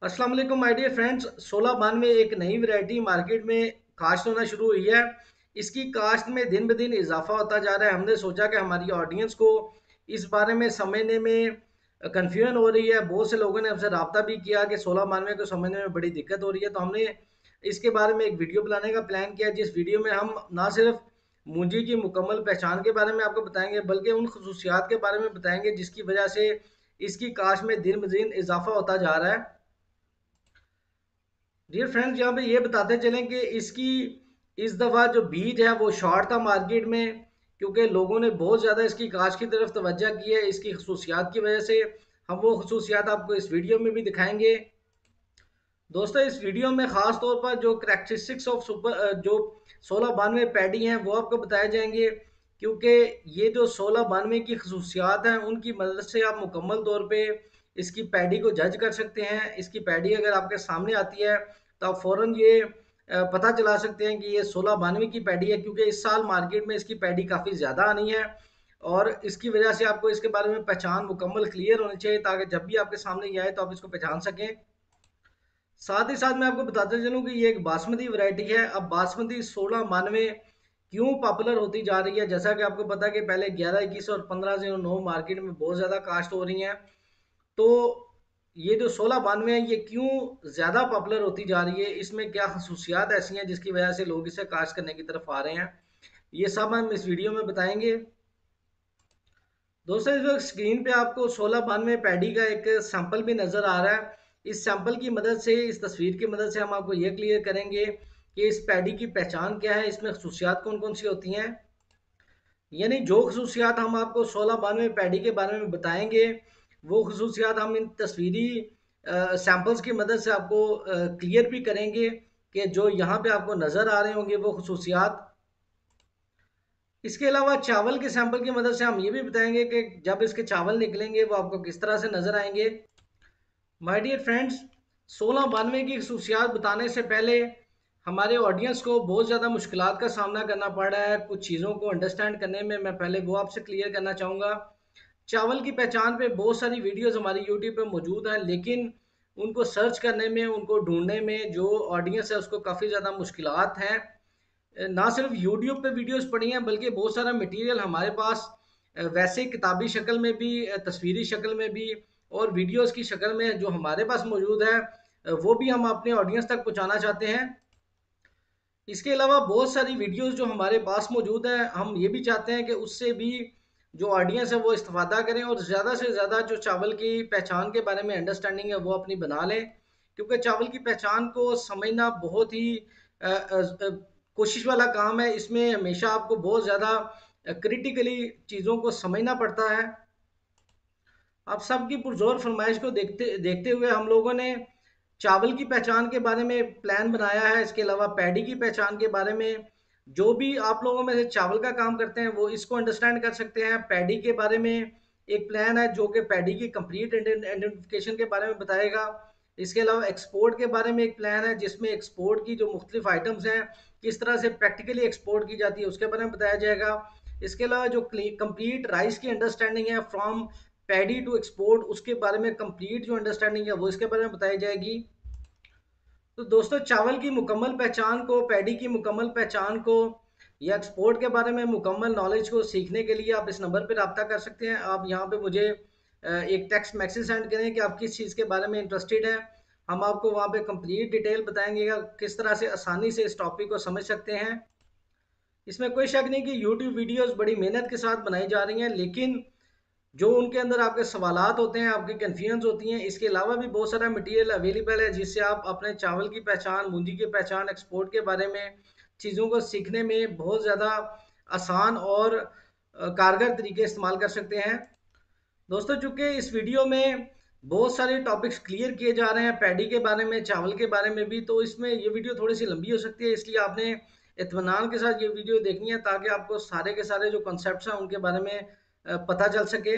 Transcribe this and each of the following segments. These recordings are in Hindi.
अस्सलाम वालेकुम माय डियर फ्रेंड्स। 1692 एक नई वैरायटी मार्केट में काश्त होना शुरू हुई है। इसकी काश्त में दिन ब दिन इजाफा होता जा रहा है। हमने सोचा कि हमारी ऑडियंस को इस बारे में समझने में कन्फ्यूजन हो रही है। बहुत से लोगों ने हमसे रब्ता भी किया कि 1692 को समझने में बड़ी दिक्कत हो रही है, तो हमने इसके बारे में एक वीडियो बनाने का प्लान किया, जिस वीडियो में हम ना सिर्फ मूंजी की मुकम्मल पहचान के बारे में आपको बताएंगे, बल्कि उन खसूसियात के बारे में बताएंगे जिसकी वजह से इसकी काश्त में दिन ब दिन इजाफा होता जा रहा है। डियर फ्रेंड्स, यहाँ पे ये बताते चलें कि इसकी इस दफ़ा जो बीज है वो शॉर्ट था मार्केट में, क्योंकि लोगों ने बहुत ज़्यादा इसकी काश्त की तरफ तवज्जो की है। इसकी खसूसियात की वजह से हम वो खसूसियात आपको इस वीडियो में भी दिखाएंगे। दोस्तों, इस वीडियो में ख़ास तौर पर जो करेक्टरिस्टिक्स ऑफ सुपर जो 1692 पैडी हैं वो आपको बताए जाएंगे, क्योंकि ये जो 1692 की खसूसियात हैं उनकी मदद से आप मुकम्मल तौर पे इसकी पैडी को जज कर सकते हैं। इसकी पैडी अगर आपके सामने आती है तो आप फ़ौरन ये पता चला सकते हैं कि ये 1692 की पैडी है, क्योंकि इस साल मार्केट में इसकी पैडी काफ़ी ज़्यादा आनी है। और इसकी वजह से आपको इसके बारे में पहचान मुकम्मल क्लियर होनी चाहिए, ताकि जब भी आपके सामने ये आए तो आप इसको पहचान सकें। साथ ही साथ मैं आपको बताते चलूँ कि ये एक बासमती वैरायटी है। अब बासमती 1692 क्यों पॉपुलर होती जा रही है? जैसा कि आपको पता है कि पहले 11, 21 और 1509 मार्केट में बहुत ज़्यादा काश्त हो रही हैं। तो ये जो 1692 है ये क्यों ज़्यादा पॉपुलर होती जा रही है, इसमें क्या खसूसियात ऐसी हैं जिसकी वजह से लोग इसे काश्त करने की तरफ आ रहे हैं, ये सब हम इस वीडियो में बताएंगे। दोस्तों, इस वक्त स्क्रीन पे आपको 1692 पैडी का एक सैंपल भी नज़र आ रहा है। इस सैंपल की मदद से, इस तस्वीर की मदद से हम आपको ये क्लियर करेंगे कि इस पैडी की पहचान क्या है, इसमें खसूसियात कौन कौन सी होती हैं। यानी जो खसूसियात हम आपको 1692 पैडी के बारे में बताएंगे, वो खसूसियात हम इन तस्वीरी सैंपल्स की मदद से आपको क्लियर भी करेंगे कि जो यहाँ पे आपको नज़र आ रहे होंगे वो खसूसियात। इसके अलावा चावल के सैंपल की मदद से हम ये भी बताएंगे कि जब इसके चावल निकलेंगे वो आपको किस तरह से नजर आएंगे। माय डियर फ्रेंड्स, 1692 की खसूसियात बताने से पहले हमारे ऑडियंस को बहुत ज़्यादा मुश्किलात का सामना करना पड़ रहा है। कुछ चीज़ों को अंडरस्टैंड करने में मैं पहले वो आपसे क्लियर करना चाहूँगा। चावल की पहचान पे बहुत सारी वीडियोस हमारी यूट्यूब पे मौजूद हैं, लेकिन उनको सर्च करने में, उनको ढूंढने में जो ऑडियंस है उसको काफ़ी ज़्यादा मुश्किलात हैं। ना सिर्फ यूट्यूब पे वीडियोस पड़ी हैं, बल्कि बहुत सारा मटेरियल हमारे पास वैसे किताबी शक्ल में भी, तस्वीरी शक्ल में भी और वीडियोस की शक्ल में जो हमारे पास मौजूद है, वो भी हम अपने ऑडियंस तक पहुंचाना चाहते हैं। इसके अलावा बहुत सारी वीडियोस जो हमारे पास मौजूद हैं, हम ये भी चाहते हैं कि उससे भी जो ऑडियंस है वो इस्तेफादा करें और ज़्यादा से ज़्यादा जो चावल की पहचान के बारे में अंडरस्टैंडिंग है वो अपनी बना लें, क्योंकि चावल की पहचान को समझना बहुत ही कोशिश वाला काम है। इसमें हमेशा आपको बहुत ज़्यादा क्रिटिकली चीज़ों को समझना पड़ता है। आप सबकी पुरजोर फरमाइश को देखते देखते हुए हम लोगों ने चावल की पहचान के बारे में प्लान बनाया है। इसके अलावा पैडी की पहचान के बारे में, जो भी आप लोगों में से चावल का काम करते हैं वो इसको अंडरस्टैंड कर सकते हैं। पैडी के बारे में एक प्लान है जो कि पैडी की कंप्लीट आइडेंटिफिकेशन के बारे में बताएगा। इसके अलावा एक्सपोर्ट के बारे में एक प्लान है जिसमें एक्सपोर्ट की जो मुख्तलिफ आइटम्स हैं किस तरह से प्रैक्टिकली एक्सपोर्ट की जाती है उसके बारे में बताया जाएगा। इसके अलावा जो कंप्लीट राइस की अंडरस्टैंडिंग है फ्रॉम पैडी टू एक्सपोर्ट, उसके बारे में कंप्लीट जो अंडरस्टैंडिंग है वो इसके बारे में बताई जाएगी। तो दोस्तों, चावल की मुकम्मल पहचान को, पैडी की मुकम्मल पहचान को या एक्सपोर्ट के बारे में मुकम्मल नॉलेज को सीखने के लिए आप इस नंबर पर रब्ता कर सकते हैं। आप यहाँ पे मुझे एक टेक्स्ट मैसेज सेंड करें कि आप किस चीज़ के बारे में इंटरेस्टेड हैं। हम आपको वहाँ पे कंप्लीट डिटेल बताएंगे कि किस तरह से आसानी से इस टॉपिक को समझ सकते हैं। इसमें कोई शक नहीं कि यूट्यूब वीडियोस बड़ी मेहनत के साथ बनाई जा रही हैं, लेकिन जो उनके अंदर आपके सवालात होते हैं, आपकी कन्फ्यूजन होती हैं, इसके अलावा भी बहुत सारा मटेरियल अवेलेबल है जिससे आप अपने चावल की पहचान, बूंदी की पहचान, एक्सपोर्ट के बारे में चीज़ों को सीखने में बहुत ज़्यादा आसान और कारगर तरीके इस्तेमाल कर सकते हैं। दोस्तों, चूंकि इस वीडियो में बहुत सारे टॉपिक्स क्लियर किए जा रहे हैं पैडी के बारे में, चावल के बारे में भी, तो इसमें ये वीडियो थोड़ी सी लंबी हो सकती है, इसलिए आपने इत्मीनान के साथ ये वीडियो देखनी है ताकि आपको सारे के सारे जो कॉन्सेप्ट्स हैं उनके बारे में पता चल सके।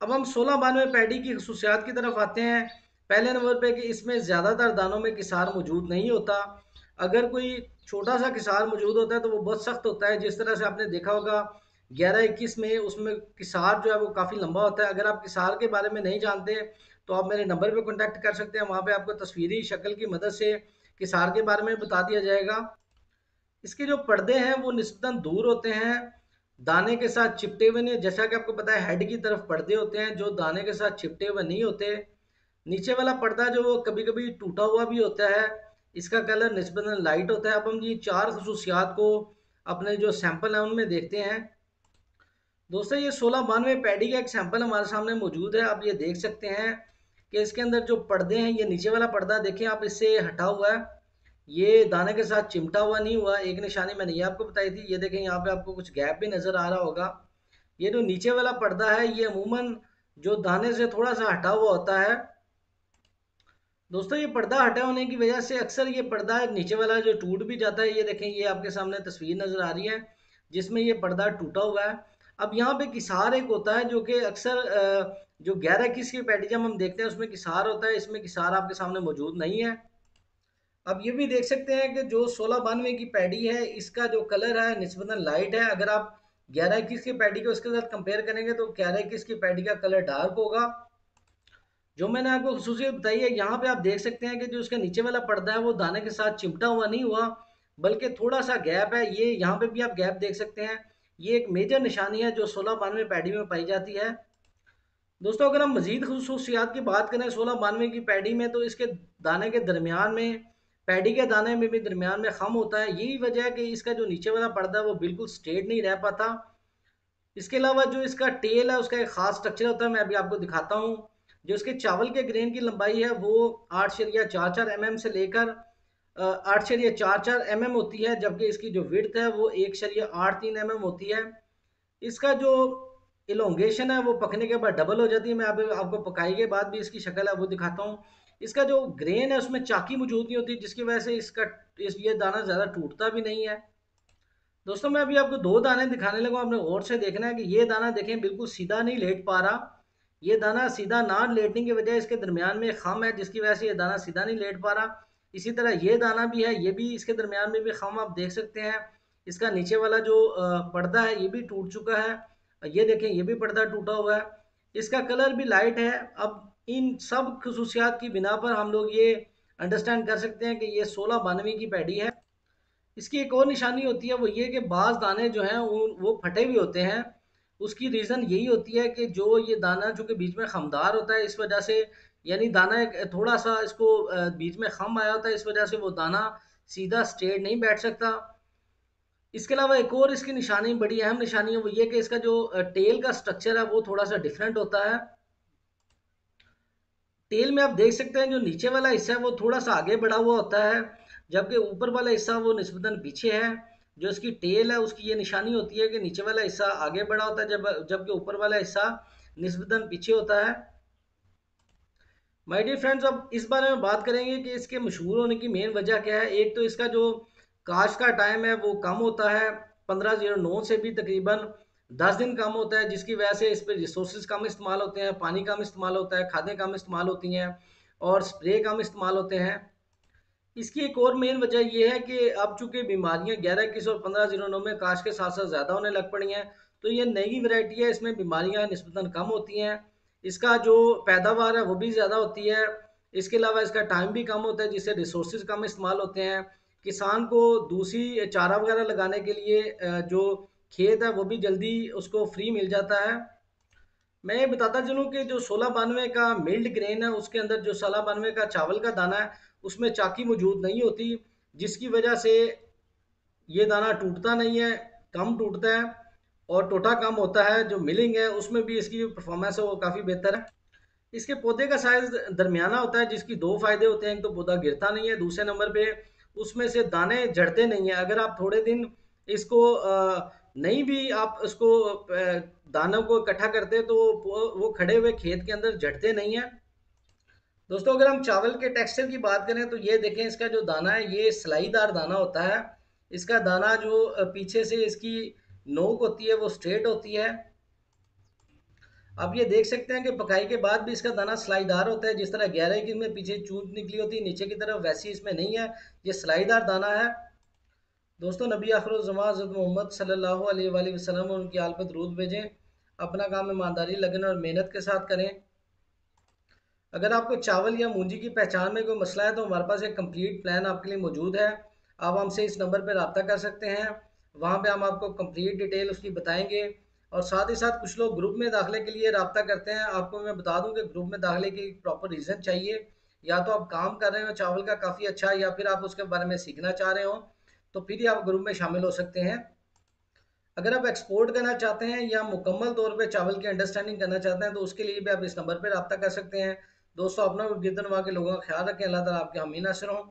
अब हम 1692 पैडी की खसूसियात की तरफ आते हैं। पहले नंबर पे कि इसमें ज़्यादातर दानों में किसार मौजूद नहीं होता। अगर कोई छोटा सा किसार मौजूद होता है तो वो बहुत सख्त होता है। जिस तरह से आपने देखा होगा 11, 21 में उसमें किसार जो है वो काफ़ी लंबा होता है। अगर आप किसार के बारे में नहीं जानते तो आप मेरे नंबर पे कांटेक्ट कर सकते हैं, वहाँ पे आपको तस्वीरी शक्ल की मदद से किसार के बारे में बता दिया जाएगा। इसके जो पर्दे हैं वो निस्बतन दूर होते हैं, दाने के साथ चिपटे हुए नहीं, जैसा कि आपको पता है हेड की तरफ पर्दे होते हैं जो दाने के साथ चिपटे हुए नहीं होते। नीचे वाला पर्दा जो वो कभी कभी टूटा हुआ भी होता है, इसका कलर निस्बतन लाइट होता है। अब हम ये चार खसूसियात को अपने जो सैंपल हैं उनमें देखते हैं। दोस्तों ये 1692 पैडी का एक सैंपल हमारे सामने मौजूद है। आप ये देख सकते हैं कि इसके अंदर जो पर्दे हैं, ये नीचे वाला पर्दा देखें आप, इससे हटा हुआ है, ये दाने के साथ चिमटा हुआ नहीं हुआ। एक निशानी मैंने ये आपको बताई थी, ये देखें यहाँ पे आपको कुछ गैप भी नज़र आ रहा होगा। ये जो नीचे वाला पर्दा है ये अमूमन जो दाने से थोड़ा सा हटा हुआ होता है। दोस्तों ये पर्दा हटा होने की वजह से अक्सर ये पर्दा नीचे वाला जो टूट भी जाता है। ये देखें, ये आपके सामने तस्वीर नज़र आ रही है जिसमें ये पर्दा टूटा हुआ है। अब यहाँ पे किसार एक होता है जो कि अक्सर जो 11-21 की पैटी जब हम देखते हैं उसमें किसार होता है, इसमें किसार आपके सामने मौजूद नहीं है। अब ये भी देख सकते हैं कि जो 1692 की पैडी है इसका जो कलर है निस्बतन लाइट है। अगर आप 11-21 की पैडी को इसके साथ कंपेयर करेंगे तो 11-21 की पैडी का कलर डार्क होगा। जो मैंने आपको खसूसियत बताई है, यहाँ पे आप देख सकते हैं कि जो इसका नीचे वाला पर्दा है वो दाने के साथ चिमटा हुआ नहीं हुआ, बल्कि थोड़ा सा गैप है। ये यहाँ पे भी आप गैप देख सकते हैं। ये एक मेजर निशानी है जो 1692 पैडी में पाई जाती है। दोस्तों अगर हम मजीद खसूसियात की बात करें 1692 की पैडी में, तो इसके दाने के दरमियान में, पैडी के दाने में भी दरमियान में खम होता है। यही वजह है कि इसका जो नीचे वाला पर्दा है वो बिल्कुल स्ट्रेट नहीं रह पाता। इसके अलावा जो इसका टेल है उसका एक खास स्ट्रक्चर होता है, मैं अभी आपको दिखाता हूँ। जो इसके चावल के ग्रेन की लंबाई है वो 8.44 mm से लेकर 8.44 mm होती है, जबकि इसकी जो विड्थ है वो 1.83 mm होती है। इसका जो इलोंगेशन है वो पकने के बाद डबल हो जाती है। मैं आपको पकाई के बाद भी इसकी शक्ल है वो दिखाता हूँ। इसका जो ग्रेन है उसमें चाकी मौजूद नहीं होती, जिसकी वजह से ये दाना ज़्यादा टूटता भी नहीं है। दोस्तों मैं अभी आपको दो दाने दिखाने लगा, आपने गौर से देखना है कि ये दाना देखें बिल्कुल सीधा नहीं लेट पा रहा। ये दाना सीधा ना लेटने की वजह इसके दरमियान में खम है, जिसकी वजह से ये दाना सीधा नहीं लेट पा रहा। इसी तरह ये दाना भी है, ये भी इसके दरमियान में भी खम आप देख सकते हैं। इसका नीचे वाला जो पर्दा है ये भी टूट चुका है। ये देखें, ये भी पर्दा टूटा हुआ है। इसका कलर भी लाइट है। अब इन सब खसूसियात की बिना पर हम लोग ये अंडरस्टैंड कर सकते हैं कि ये 1692 की पैडी है। इसकी एक और निशानी होती है, वो ये कि बाज़ दाने जो हैं वो फटे हुए होते हैं। उसकी रीज़न यही होती है कि जो ये दाना जो कि बीच में खमदार होता है, इस वजह से, यानी दाना एक थोड़ा सा इसको बीच में खम आया होता है, इस वजह से वो दाना सीधा स्ट्रेट नहीं बैठ सकता। इसके अलावा एक और इसकी निशानी, बड़ी अहम निशानी है, वो ये कि इसका जो टेल का स्ट्रक्चर है वो थोड़ा सा डिफरेंट होता है। टेल में आप देख सकते हैं जो नीचे वाला हिस्सा है वो थोड़ा सा आगे बढ़ा हुआ होता है, जबकि ऊपर वाला हिस्सा वो निस्बतन पीछे है। जो इसकी टेल है उसकी ये निशानी होती है कि नीचे वाला हिस्सा आगे बढ़ा होता है, जबकि ऊपर वाला हिस्सा निस्बतन पीछे होता है। माय डियर फ्रेंड्स, अब इस बारे में बात करेंगे कि इसके मशहूर होने की मेन वजह क्या है। एक तो इसका जो काश का टाइम है वो कम होता है, 1509 से भी तकरीबन 10 दिन कम होता है, जिसकी वजह से इस पर रिसोर्सेज कम इस्तेमाल होते हैं, पानी कम इस्तेमाल होता है, खादें कम इस्तेमाल होती हैं और स्प्रे कम इस्तेमाल होते हैं। इसकी एक और मेन वजह यह है कि अब चूंकि बीमारियां 11-21 और 1509 में काश के साथ साथ ज़्यादा होने लग पड़ी हैं, तो ये नई वैरायटी है, इसमें बीमारियां निस्बतन कम होती हैं। इसका जो पैदावार है वो भी ज़्यादा होती है। इसके अलावा इसका टाइम भी कम होता है, जिससे रिसोर्सेज कम इस्तेमाल होते हैं। किसान को दूसरी चारा वगैरह लगाने के लिए जो खेत है वो भी जल्दी उसको फ्री मिल जाता है। मैं ये बताता चलूँ कि जो 1692 का मिल्ड ग्रेन है उसके अंदर जो 1692 का चावल का दाना है उसमें चाकी मौजूद नहीं होती, जिसकी वजह से ये दाना टूटता नहीं है, कम टूटता है और टोटा कम होता है। जो मिलिंग है उसमें भी इसकी जो परफॉर्मेंस है वो काफ़ी बेहतर है। इसके पौधे का साइज दरमियाना होता है, जिसकी दो फायदे होते हैं। एक तो पौधा गिरता नहीं है, दूसरे नंबर पे उसमें से दाने झड़ते नहीं है। अगर आप थोड़े दिन इसको नहीं भी आप उसको दानों को इकट्ठा करते तो वो खड़े हुए खेत के अंदर झड़ते नहीं है। दोस्तों अगर हम चावल के टेक्सचर की बात करें तो ये देखें, इसका जो दाना है ये सिलाईदार दाना होता है। इसका दाना जो पीछे से इसकी नोक होती है वो स्ट्रेट होती है। आप ये देख सकते हैं कि पकाई के बाद भी इसका दाना सिलाईदार होता है। जिस तरह 11-21 में पीछे चूंच निकली होती है नीचे की तरफ, वैसी इसमें नहीं है, ये सिलाईदार दाना है। दोस्तों नबी आखिरुज़्ज़मान हज़रत मोहम्मद सल्लल्लाहु अलैहि वसल्लम और उनकी आल पर दुरूद भेजें। अपना काम ईमानदारी, लगन और मेहनत के साथ करें। अगर आपको चावल या मूंजी की पहचान में कोई मसला है तो हमारे पास एक कंप्लीट प्लान आपके लिए मौजूद है। आप हमसे इस नंबर पर रब्ता कर सकते हैं। वहाँ पे हम आपको कंप्लीट डिटेल उसकी बताएंगे। और साथ ही साथ कुछ लोग ग्रुप में दाखिले के लिए रब्ता करते हैं। आपको मैं बता दूं कि ग्रुप में दाखिले की प्रॉपर रीज़न चाहिए। या तो आप काम कर रहे हो चावल का काफ़ी अच्छा, या फिर आप उसके बारे में सीखना चाह रहे हो, तो फिर ही आप ग्रुप में शामिल हो सकते हैं। अगर आप एक्सपोर्ट करना चाहते हैं या मुकम्मल तौर पे चावल की अंडरस्टैंडिंग करना चाहते हैं तो उसके लिए भी आप इस नंबर पर रब्ता कर सकते हैं। दोस्तों, अपना और गिरदनवा के लोगों का ख्याल रखें। अल्लाह ताला आपके हामी नासिर हों।